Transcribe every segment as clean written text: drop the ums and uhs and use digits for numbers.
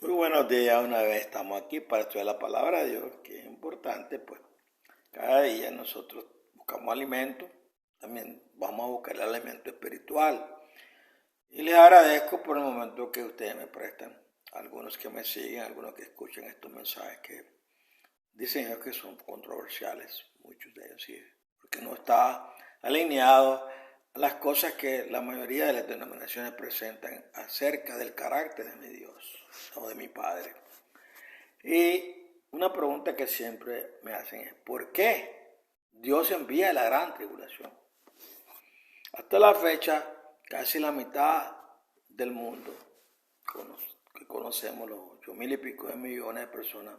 Muy buenos días, una vez estamos aquí para estudiar la palabra de Dios, que es importante, pues cada día nosotros buscamos alimento, también vamos a buscar el alimento espiritual. Y les agradezco por el momento que ustedes me prestan, algunos que me siguen, algunos que escuchan estos mensajes que dicen ellos que son controversiales, muchos de ellos sí, porque no está alineado a las cosas que la mayoría de las denominaciones presentan acerca del carácter de mi Dios o de mi Padre. Y una pregunta que siempre me hacen es, ¿por qué Dios envía la gran tribulación? Hasta la fecha, casi la mitad del mundo que conocemos, los 8.000 y pico de millones de personas,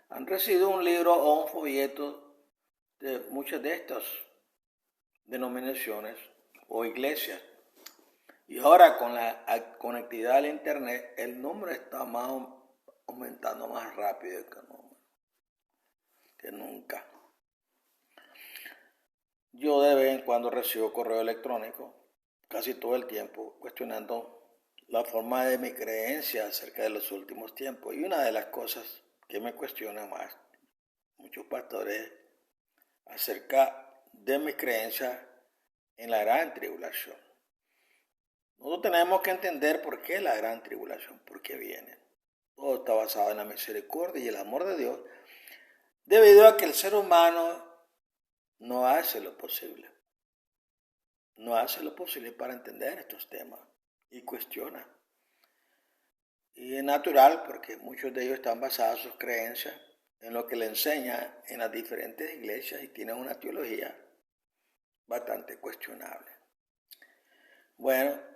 han recibido un libro o un folleto de muchas de estas denominaciones o iglesias. Y ahora con la conectividad al internet, el número está aumentando más rápido que nunca. Yo de vez en cuando recibo correo electrónico, casi todo el tiempo, cuestionando la forma de mi creencia acerca de los últimos tiempos. Y una de las cosas que me cuestiona más muchos pastores acerca de mi creencia en la gran tribulación. Nosotros tenemos que entender por qué la gran tribulación, por qué viene. Todo está basado en la misericordia y el amor de Dios, debido a que el ser humano no hace lo posible. No hace lo posible para entender estos temas y cuestiona. Y es natural porque muchos de ellos están basados sus creencias en lo que le enseña en las diferentes iglesias y tienen una teología bastante cuestionable. Bueno,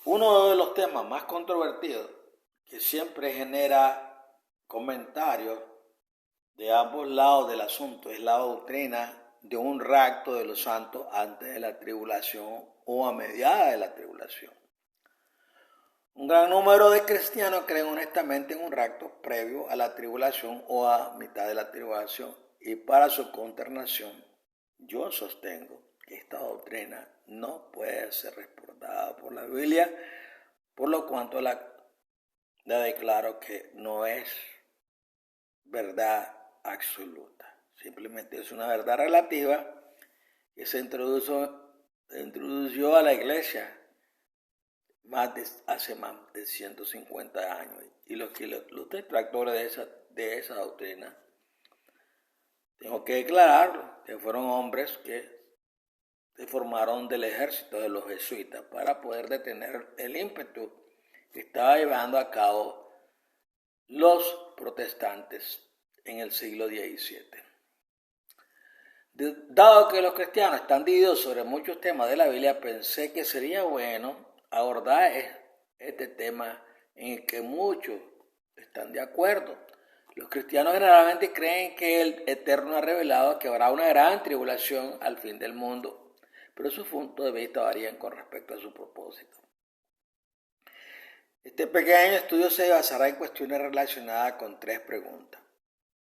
uno de los temas más controvertidos que siempre genera comentarios de ambos lados del asunto es la doctrina de un rapto de los santos antes de la tribulación o a mediados de la tribulación. Un gran número de cristianos creen honestamente en un rapto previo a la tribulación o a mitad de la tribulación, y para su consternación yo sostengo que esta doctrina no puede ser respaldada por la Biblia, por lo cuanto la declaro que no es verdad absoluta. Simplemente es una verdad relativa que se introdujo a la iglesia hace más de 150 años. Y los detractores de esa doctrina, tengo que declararlo, que fueron hombres que se formaron del ejército de los jesuitas para poder detener el ímpetu que estaba llevando a cabo los protestantes en el siglo XVII. Dado que los cristianos están divididos sobre muchos temas de la Biblia, pensé que sería bueno abordar este tema en el que muchos están de acuerdo. Los cristianos generalmente creen que el Eterno ha revelado que habrá una gran tribulación al fin del mundo, pero sus puntos de vista varían con respecto a su propósito. Este pequeño estudio se basará en cuestiones relacionadas con 3 preguntas.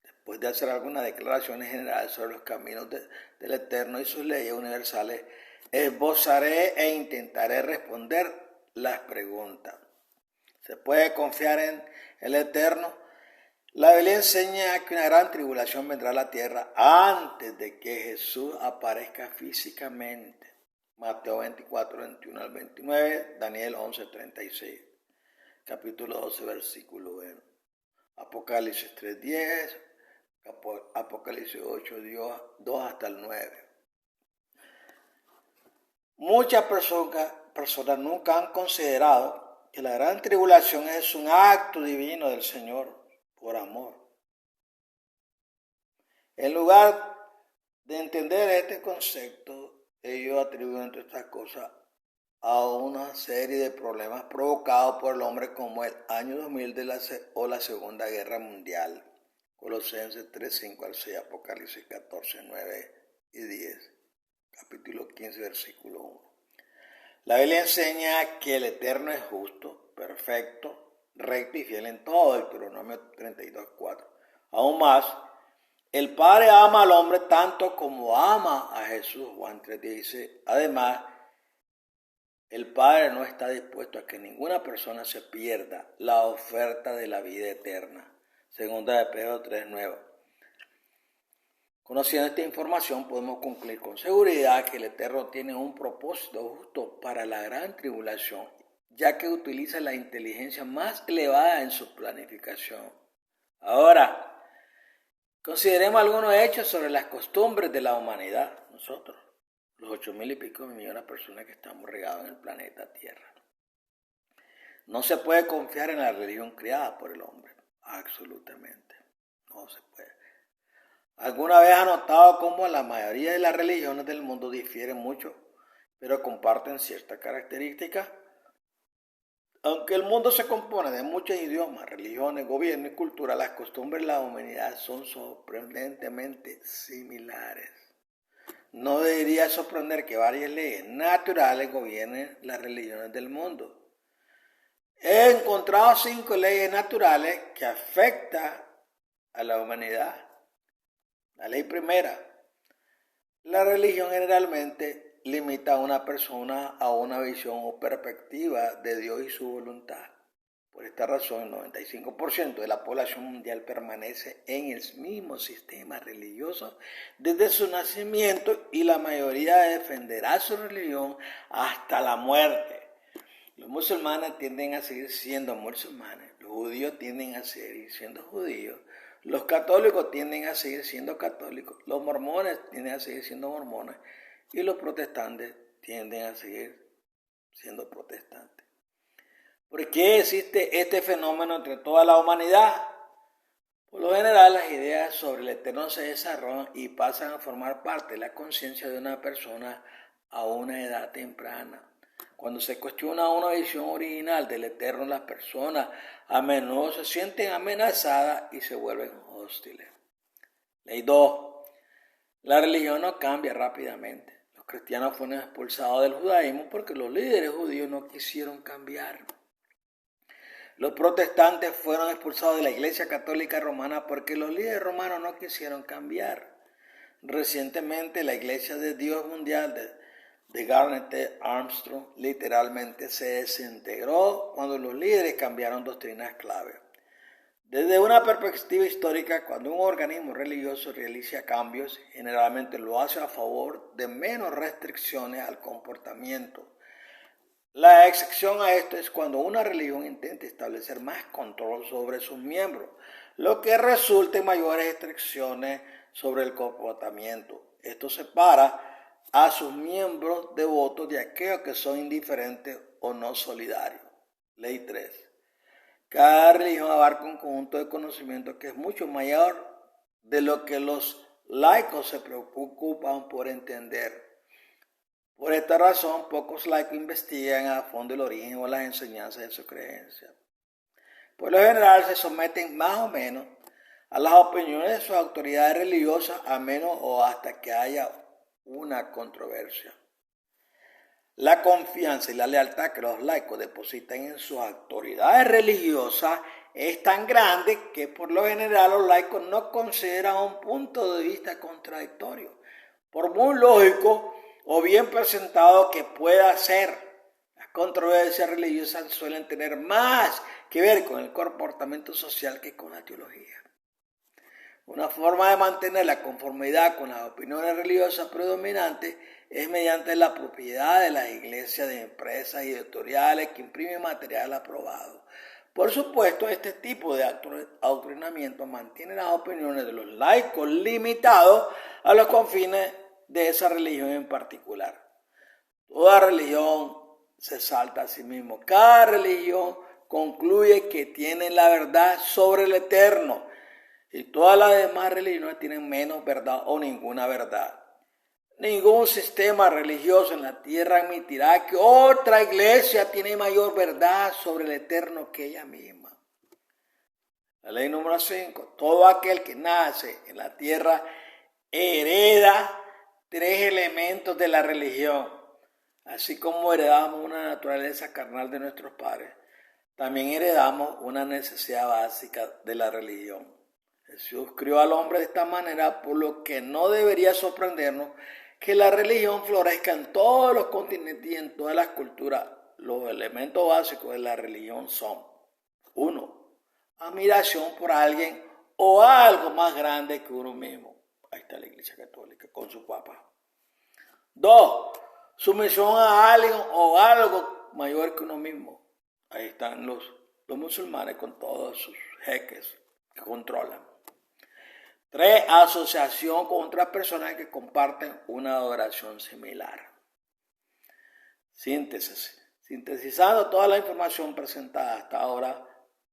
Después de hacer algunas declaraciones generales sobre los caminos del Eterno y sus leyes universales, esbozaré e intentaré responder las preguntas. ¿Se puede confiar en el Eterno? La Biblia enseña que una gran tribulación vendrá a la tierra antes de que Jesús aparezca físicamente. Mateo 24, 21 al 29, Daniel 11, 36, capítulo 12, versículo 1, Apocalipsis 3, 10, Apocalipsis 8, 2 hasta el 9. Muchas personas nunca han considerado que la gran tribulación es un acto divino del Señor por amor. En lugar de entender este concepto, ellos atribuyen todas estas cosas a una serie de problemas provocados por el hombre, como el año 2000 o la Segunda Guerra Mundial. Colosenses 3, 5 al 6, Apocalipsis 14, 9 y 10, capítulo 15, versículo 1. La Biblia enseña que el Eterno es justo, perfecto, recto y fiel en todo, Deuteronomio 32, 4. Aún más, el Padre ama al hombre tanto como ama a Jesús, Juan 3, 16. Además, El Padre no está dispuesto a que ninguna persona se pierda la oferta de la vida eterna. Segunda de Pedro 3:9. Conociendo esta información podemos concluir con seguridad que el Eterno tiene un propósito justo para la gran tribulación, ya que utiliza la inteligencia más elevada en su planificación. Ahora, consideremos algunos hechos sobre las costumbres de la humanidad, nosotros, los 8,000 y pico millones de personas que estamos regados en el planeta Tierra. No se puede confiar en la religión creada por el hombre, absolutamente, no se puede. ¿Alguna vez ha notado cómo la mayoría de las religiones del mundo difieren mucho, pero comparten ciertas características? Aunque el mundo se compone de muchos idiomas, religiones, gobiernos y culturas, las costumbres de la humanidad son sorprendentemente similares. No debería sorprender que varias leyes naturales gobiernen las religiones del mundo. He encontrado 5 leyes naturales que afectan a la humanidad. La ley primera. La religión generalmente limita a una persona a una visión o perspectiva de Dios y su voluntad. Por esta razón, el 95% de la población mundial permanece en el mismo sistema religioso desde su nacimiento y la mayoría defenderá su religión hasta la muerte. Los musulmanes tienden a seguir siendo musulmanes, los judíos tienden a seguir siendo judíos, los católicos tienden a seguir siendo católicos, los mormones tienden a seguir siendo mormones y los protestantes tienden a seguir siendo protestantes. ¿Por qué existe este fenómeno entre toda la humanidad? Por lo general, las ideas sobre el Eterno se desarrollan y pasan a formar parte de la conciencia de una persona a una edad temprana. Cuando se cuestiona una visión original del Eterno, las personas a menudo se sienten amenazadas y se vuelven hostiles. Ley 2. La religión no cambia rápidamente. Los cristianos fueron expulsados del judaísmo porque los líderes judíos no quisieron cambiar. Los protestantes fueron expulsados de la Iglesia Católica Romana porque los líderes romanos no quisieron cambiar. Recientemente, la Iglesia de Dios Mundial de Garnet T. Armstrong literalmente se desintegró cuando los líderes cambiaron doctrinas clave. Desde una perspectiva histórica, cuando un organismo religioso realiza cambios, generalmente lo hace a favor de menos restricciones al comportamiento. La excepción a esto es cuando una religión intenta establecer más control sobre sus miembros, lo que resulta en mayores restricciones sobre el comportamiento. Esto separa a sus miembros devotos de aquellos que son indiferentes o no solidarios. Ley 3. Cada religión abarca un conjunto de conocimientos que es mucho mayor de lo que los laicos se preocupan por entender. Por esta razón, pocos laicos investigan a fondo el origen o las enseñanzas de su creencia. Por lo general, se someten más o menos a las opiniones de sus autoridades religiosas, a menos o hasta que haya una controversia. La confianza y la lealtad que los laicos depositan en sus autoridades religiosas es tan grande que por lo general los laicos no consideran un punto de vista contradictorio, por muy lógico o bien presentado que pueda ser. Las controversias religiosas suelen tener más que ver con el comportamiento social que con la teología. Una forma de mantener la conformidad con las opiniones religiosas predominantes es mediante la propiedad de las iglesias de empresas y editoriales que imprimen material aprobado. Por supuesto, este tipo de adoctrinamiento mantiene las opiniones de los laicos limitados a los confines de esa religión en particular. Toda religión se salta a sí mismo. Cada religión concluye que tiene la verdad sobre el Eterno y todas las demás religiones tienen menos verdad o ninguna verdad. Ningún sistema religioso en la tierra admitirá que otra iglesia tiene mayor verdad sobre el Eterno que ella misma. La ley número 5. Todo aquel que nace en la tierra hereda 3 elementos de la religión. Así como heredamos una naturaleza carnal de nuestros padres, también heredamos una necesidad básica de la religión. Jesús crió al hombre de esta manera, por lo que no debería sorprendernos que la religión florezca en todos los continentes y en todas las culturas. Los elementos básicos de la religión son: 1. Admiración por alguien o algo más grande que uno mismo. Ahí está la Iglesia Católica con su Papa. 2. Sumisión a alguien o algo mayor que uno mismo. Ahí están los musulmanes con todos sus jeques que controlan. 3. Asociación con otras personas que comparten una adoración similar. Síntesis. Sintetizando toda la información presentada hasta ahora,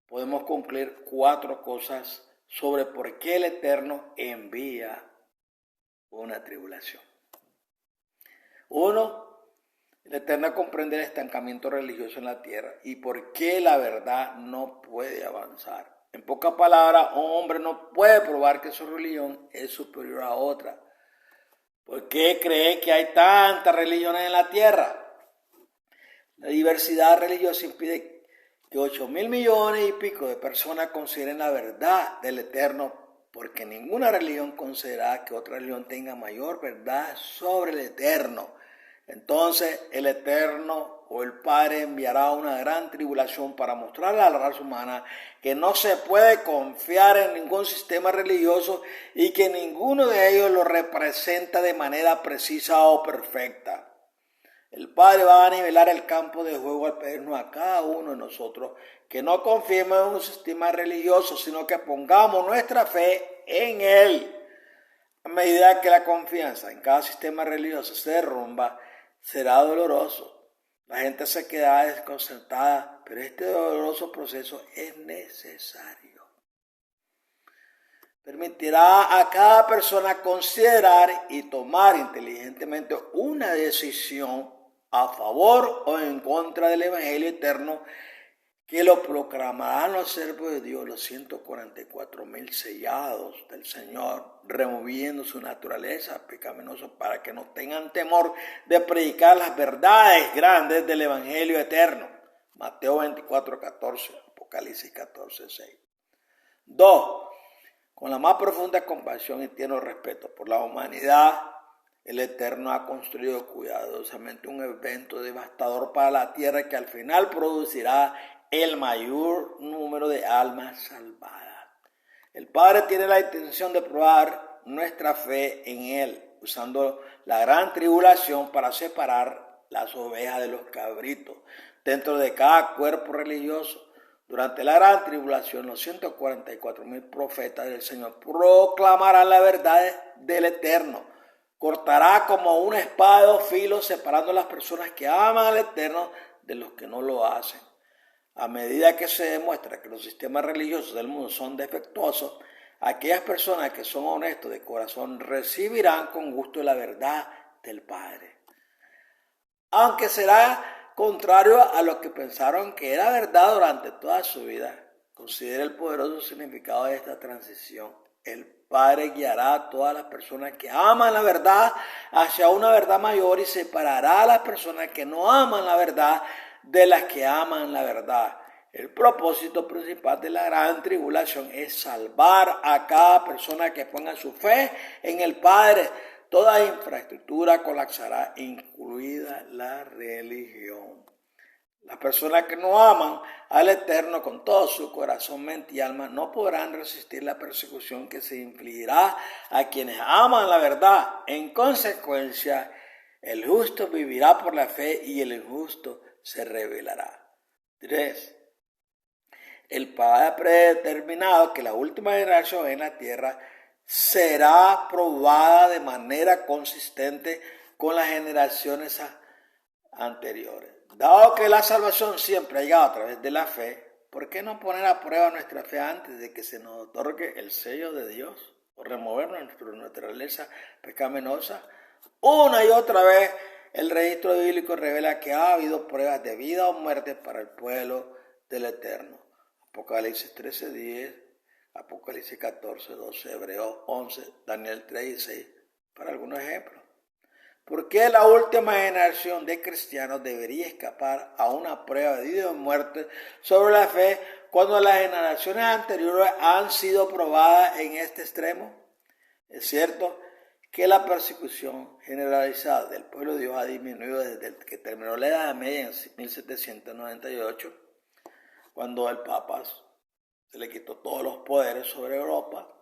podemos concluir 4 cosas sobre por qué el Eterno envía una tribulación. 1. El Eterno comprende el estancamiento religioso en la tierra y por qué la verdad no puede avanzar. En pocas palabras, un hombre no puede probar que su religión es superior a otra. ¿Por qué cree que hay tantas religiones en la tierra? La diversidad religiosa impide que 8.000 millones y pico de personas consideren la verdad del Eterno, porque ninguna religión considera que otra religión tenga mayor verdad sobre el Eterno. Entonces el Eterno o el Padre enviará una gran tribulación para mostrarle a la raza humana que no se puede confiar en ningún sistema religioso y que ninguno de ellos lo representa de manera precisa o perfecta. El Padre va a nivelar el campo de juego al pedirnos a cada uno de nosotros que no confiemos en un sistema religioso, sino que pongamos nuestra fe en Él. A medida que la confianza en cada sistema religioso se derrumba, será doloroso. La gente se quedará desconcertada, pero este doloroso proceso es necesario. Permitirá a cada persona considerar y tomar inteligentemente una decisión a favor o en contra del Evangelio eterno, que lo proclamarán los siervos de Dios, los 144.000 sellados del Señor, removiendo su naturaleza pecaminosa para que no tengan temor de predicar las verdades grandes del Evangelio eterno. Mateo 24:14, Apocalipsis 14:6. 2. Con la más profunda compasión y tierno respeto por la humanidad, el Eterno ha construido cuidadosamente un evento devastador para la tierra que al final producirá el mayor número de almas salvadas. El Padre tiene la intención de probar nuestra fe en Él, usando la gran tribulación para separar las ovejas de los cabritos dentro de cada cuerpo religioso. Durante la gran tribulación, los 144.000 profetas del Señor proclamarán la verdad del Eterno. Cortará como una espada de 2 filos, separando a las personas que aman al Eterno de los que no lo hacen. A medida que se demuestra que los sistemas religiosos del mundo son defectuosos, aquellas personas que son honestos de corazón recibirán con gusto la verdad del Padre. Aunque será contrario a lo que pensaron que era verdad durante toda su vida, considera el poderoso significado de esta transición. El Padre guiará a todas las personas que aman la verdad hacia una verdad mayor y separará a las personas que no aman la verdad de las que aman la verdad. El propósito principal de la gran tribulación es salvar a cada persona que ponga su fe en el Padre. Toda infraestructura colapsará, incluida la religión. Las personas que no aman al Eterno con todo su corazón, mente y alma no podrán resistir la persecución que se infligirá a quienes aman la verdad. En consecuencia, el justo vivirá por la fe y el injusto se rebelará. 3. El Padre ha predeterminado que la última generación en la tierra será probada de manera consistente con las generaciones anteriores. Dado que la salvación siempre ha llegado a través de la fe, ¿por qué no poner a prueba nuestra fe antes de que se nos otorgue el sello de Dios o remover nuestra naturaleza pecaminosa? Una y otra vez el registro bíblico revela que ha habido pruebas de vida o muerte para el pueblo del Eterno. Apocalipsis 13:10, Apocalipsis 14:12, Hebreos 11, Daniel 3:6, para algunos ejemplos. ¿Por qué la última generación de cristianos debería escapar a una prueba de vida o muerte sobre la fe cuando las generaciones anteriores han sido probadas en este extremo? Es cierto que la persecución generalizada del pueblo de Dios ha disminuido desde que terminó la Edad Media en 1798, cuando el Papa se le quitó todos los poderes sobre Europa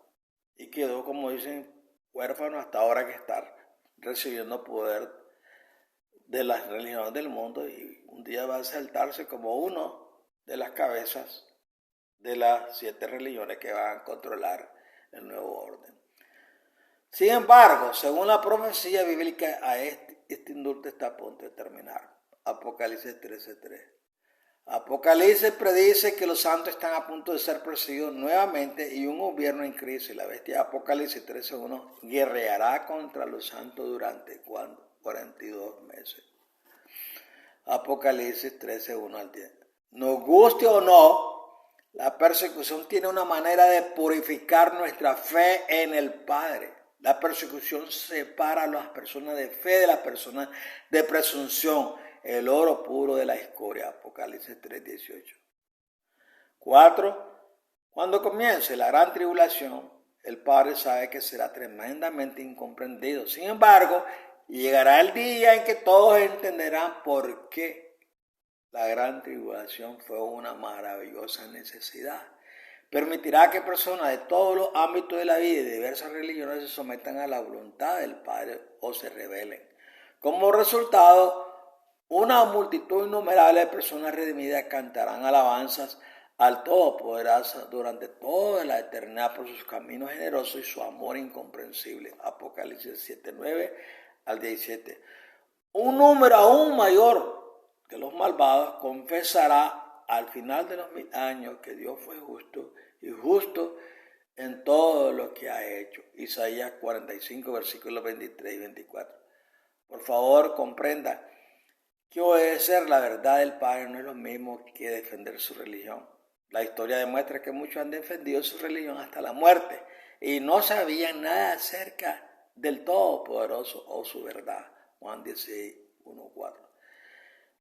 y quedó, como dicen, huérfano hasta ahora que está recibiendo poder de las religiones del mundo, y un día va a saltarse como uno de las cabezas de las 7 religiones que van a controlar el nuevo orden. Sin embargo, según la profecía bíblica, este indulto está a punto de terminar. Apocalipsis 13:3. Apocalipsis predice que los santos están a punto de ser perseguidos nuevamente y un gobierno en crisis. La bestia Apocalipsis 13:1 guerreará contra los santos durante 42 meses. Apocalipsis 13:1 al 10. Nos guste o no, la persecución tiene una manera de purificar nuestra fe en el Padre. La persecución separa a las personas de fe de las personas de presunción, el oro puro de la escoria. Apocalipsis 3:18. 4. Cuando comience la gran tribulación, el Padre sabe que será tremendamente incomprendido. Sin embargo, llegará el día en que todos entenderán por qué la gran tribulación fue una maravillosa necesidad. Permitirá que personas de todos los ámbitos de la vida y de diversas religiones se sometan a la voluntad del Padre o se rebelen. Como resultado, una multitud innumerable de personas redimidas cantarán alabanzas al Todopoderoso durante toda la eternidad por sus caminos generosos y su amor incomprensible. Apocalipsis 7:9 al 17. Un número aún mayor de los malvados confesará al final de los 1000 años que Dios fue justo y justo en todo lo que ha hecho. Isaías 45, versículos 23 y 24. Por favor, comprenda que obedecer la verdad del Padre no es lo mismo que defender su religión. La historia demuestra que muchos han defendido su religión hasta la muerte y no sabían nada acerca del Todopoderoso o su verdad. Juan 16, 1, 4.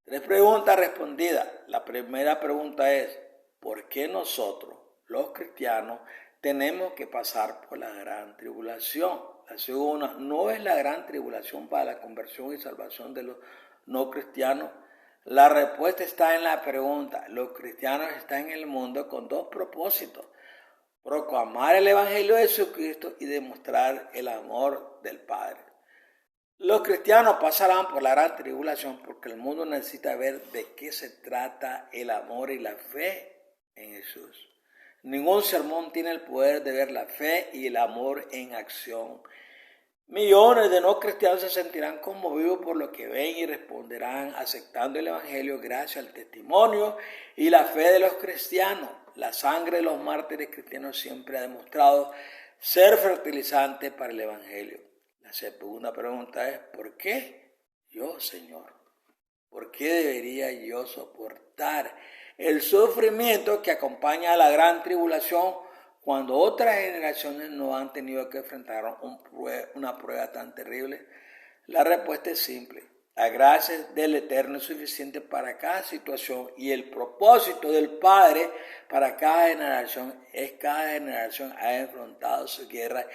3 preguntas respondidas. La primera pregunta es, ¿por qué nosotros, los cristianos, tenemos que pasar por la gran tribulación? La segunda, ¿no es la gran tribulación para la conversión y salvación de los no cristianos? La respuesta está en la pregunta. Los cristianos están en el mundo con 2 propósitos: proclamar el Evangelio de Jesucristo y demostrar el amor del Padre. Los cristianos pasarán por la gran tribulación porque el mundo necesita ver de qué se trata el amor y la fe en Jesús. Ningún sermón tiene el poder de ver la fe y el amor en acción. Millones de no cristianos se sentirán conmovidos por lo que ven y responderán aceptando el Evangelio gracias al testimonio y la fe de los cristianos. La sangre de los mártires cristianos siempre ha demostrado ser fertilizante para el Evangelio. La segunda pregunta es, ¿por qué yo, Señor? ¿Por qué debería yo soportar el sufrimiento que acompaña a la gran tribulación cuando otras generaciones no han tenido que enfrentar una prueba tan terrible? La respuesta es simple. La gracia del Eterno es suficiente para cada situación y el propósito del Padre para cada generación es cada generación ha enfrentado su guerra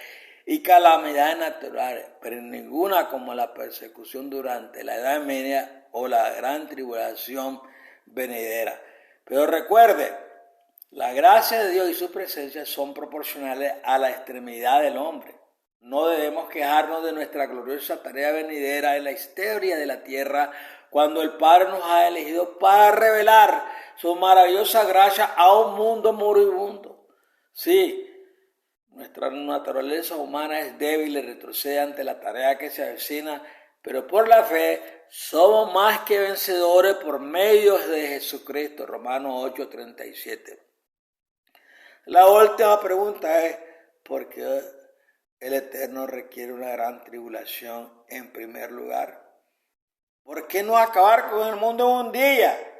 y calamidades naturales, pero ninguna como la persecución durante la Edad Media o la gran tribulación venidera. Pero recuerde, la gracia de Dios y su presencia son proporcionales a la extremidad del hombre. No debemos quejarnos de nuestra gloriosa tarea venidera en la historia de la tierra cuando el Padre nos ha elegido para revelar su maravillosa gracia a un mundo moribundo. Sí, nuestra naturaleza humana es débil y retrocede ante la tarea que se avecina, pero por la fe somos más que vencedores por medio de Jesucristo. Romanos 8:37. La última pregunta es, ¿por qué el Eterno requiere una gran tribulación en primer lugar? ¿Por qué no acabar con el mundo en un día?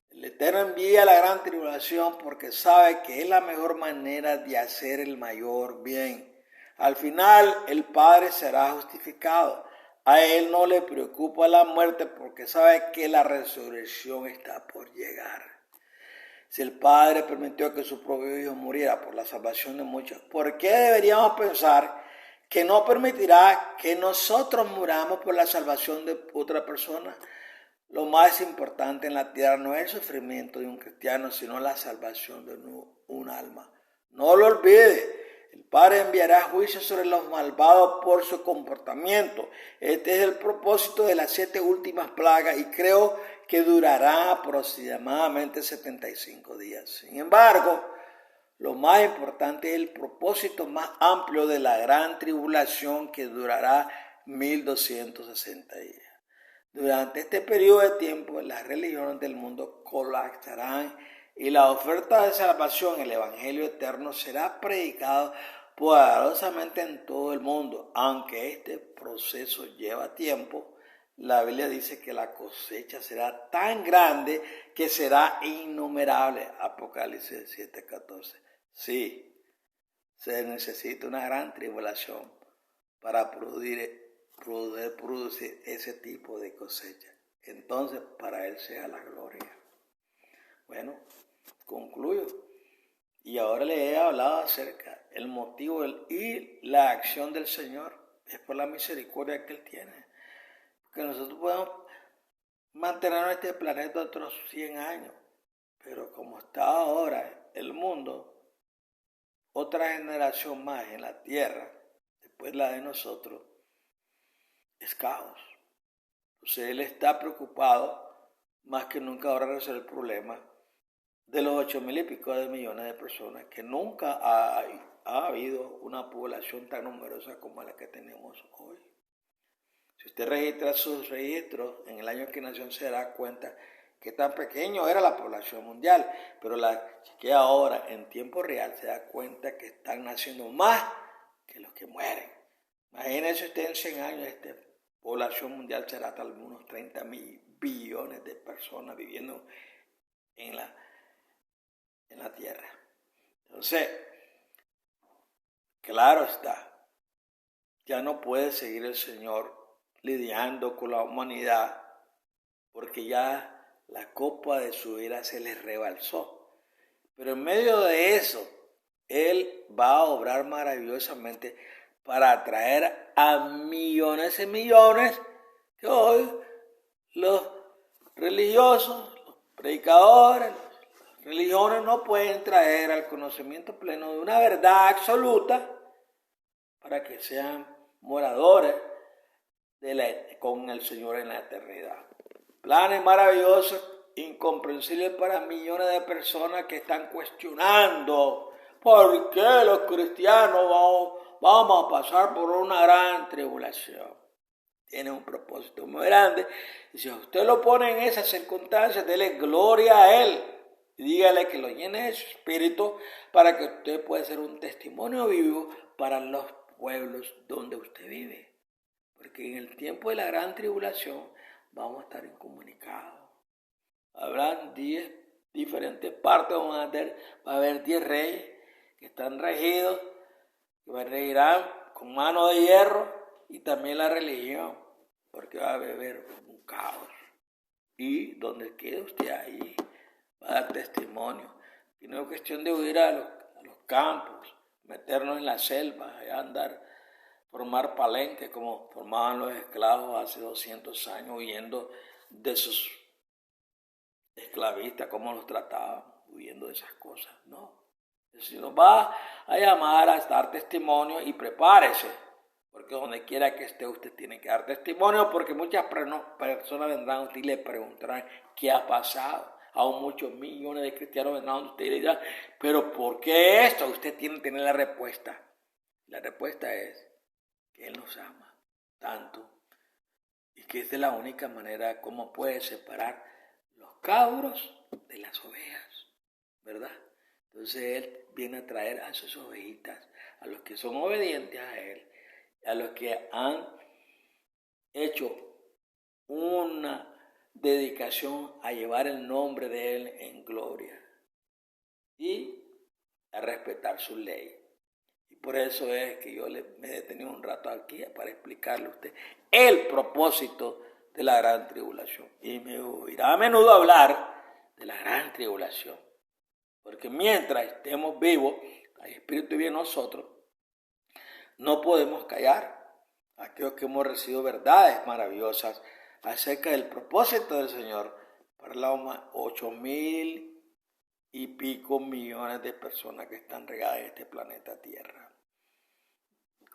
El Eterno envía la gran tribulación porque sabe que es la mejor manera de hacer el mayor bien. Al final, el Padre será justificado. A Él no le preocupa la muerte porque sabe que la resurrección está por llegar. Si el Padre permitió que su propio Hijo muriera por la salvación de muchos, ¿por qué deberíamos pensar que no permitirá que nosotros muramos por la salvación de otra persona. Lo más importante en la tierra no es el sufrimiento de un cristiano, sino la salvación de un alma. No lo olvide, el Padre enviará juicio sobre los malvados por su comportamiento. Este es el propósito de las 7 últimas plagas y creo que durará aproximadamente 75 días. Sin embargo, lo más importante es el propósito más amplio de la gran tribulación que durará 1260 días. Durante este periodo de tiempo, las religiones del mundo colapsarán y la oferta de salvación, el Evangelio eterno, será predicado poderosamente en todo el mundo. Aunque este proceso lleva tiempo, la Biblia dice que la cosecha será tan grande que será innumerable. Apocalipsis 7:14. Sí, se necesita una gran tribulación para poder producir ese tipo de cosecha. Entonces, para Él sea la gloria. Bueno, concluyo. Y ahora le he hablado acerca del motivo y la acción del Señor. Es por la misericordia que Él tiene. Que nosotros podemos mantener este planeta otros 100 años. Pero como está ahora el mundo, otra generación más en la tierra, después la de nosotros, es caos. Entonces Él está preocupado más que nunca ahora resolver el problema de los 8,000 y pico de millones de personas, que nunca ha habido una población tan numerosa como la que tenemos hoy. Si usted registra sus registros en el año que nació, se dará cuenta que tan pequeño era la población mundial, pero la chequea ahora en tiempo real, se da cuenta que están naciendo más que los que mueren. Imagínese usted en 100 años, esta población mundial será hasta algunos 30 billones de personas viviendo en la tierra. Entonces, claro está, ya no puede seguir el Señor lidiando con la humanidad, porque ya la copa de su ira se les rebalsó. Pero en medio de eso, Él va a obrar maravillosamente para atraer a millones y millones que hoy los religiosos, los predicadores, las religiones no pueden traer al conocimiento pleno de una verdad absoluta para que sean moradores con el Señor en la eternidad. Planes maravillosos, incomprensibles para millones de personas que están cuestionando por qué los cristianos vamos a pasar por una gran tribulación. Tiene un propósito muy grande. Y si usted lo pone en esas circunstancias, dele gloria a Él. Y dígale que lo llene de su espíritu para que usted pueda ser un testimonio vivo para los pueblos donde usted vive. Porque en el tiempo de la gran tribulación vamos a estar incomunicados. Habrán 10 diferentes partes, va a haber 10 reyes que están regidos, que regirán con mano de hierro, y también la religión, porque va a haber un caos. Y donde quede usted ahí, va a dar testimonio. Y no es cuestión de huir a los campos, meternos en la selva, andar, formar palenques como formaban los esclavos hace 200 años, huyendo de sus esclavistas, cómo los trataban, huyendo de esas cosas. No. El Señor va a llamar a dar testimonio y prepárese, porque donde quiera que esté usted tiene que dar testimonio, porque muchas personas vendrán a usted y le preguntarán qué ha pasado. Aún muchos millones de cristianos vendrán a usted y le dirán, pero ¿por qué esto? Usted tiene que tener la respuesta. La respuesta es que Él nos ama tanto y que esta es la única manera como puede separar los cabros de las ovejas, ¿verdad? Entonces Él viene a traer a sus ovejitas, a los que son obedientes a Él, a los que han hecho una dedicación a llevar el nombre de Él en gloria y a respetar su ley. Y por eso es que yo me he detenido un rato aquí para explicarle a usted el propósito de la gran tribulación. Y me oirá a menudo hablar de la gran tribulación, porque mientras estemos vivos, el Espíritu vive en nosotros, no podemos callar. Aquellos que hemos recibido verdades maravillosas acerca del propósito del Señor para las 8,000 y pico millones de personas que están regadas en este planeta Tierra.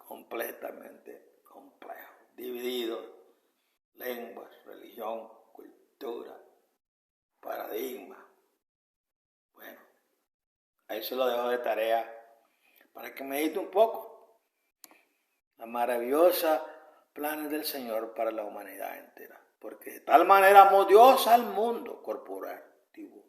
Completamente complejo, dividido, lenguas, religión, cultura, paradigma. Bueno, ahí se lo dejo de tarea para que medite un poco. La maravillosa planes del Señor para la humanidad entera. Porque de tal manera amó Dios al mundo corporativo,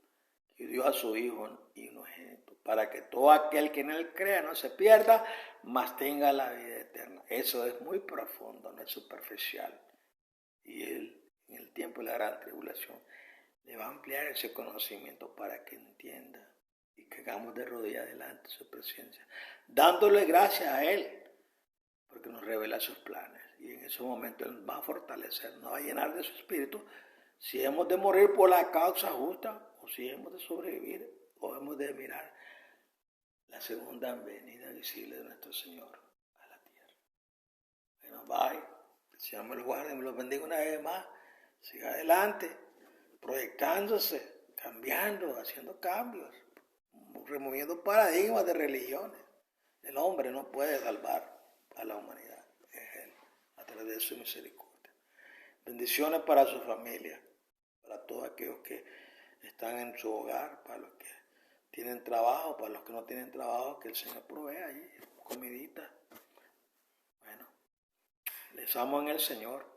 que dio a su Hijo unigénito, para que todo aquel que en él crea no se pierda, mas tenga la vida eterna. Eso es muy profundo, no es superficial. Y él, en el tiempo de la gran tribulación, le va a ampliar ese conocimiento para que entienda y que hagamos de rodillas delante de su presencia, dándole gracias a él, porque nos revela sus planes. Y en ese momento Él va a fortalecer, nos va a llenar de su espíritu. Si hemos de morir por la causa justa, o si hemos de sobrevivir, o hemos de mirar la segunda venida visible de nuestro Señor a la tierra. Bueno, bye. El Señor me los guarde, me los bendiga una vez más. Siga adelante, proyectándose, cambiando, haciendo cambios, removiendo paradigmas de religiones. El hombre no puede salvar a la humanidad, es Él, a través de su misericordia. Bendiciones para su familia, para todos aquellos que están en su hogar, para los que tienen trabajo, para los que no tienen trabajo, que el Señor provee allí comidita. Bueno, les amo en el Señor.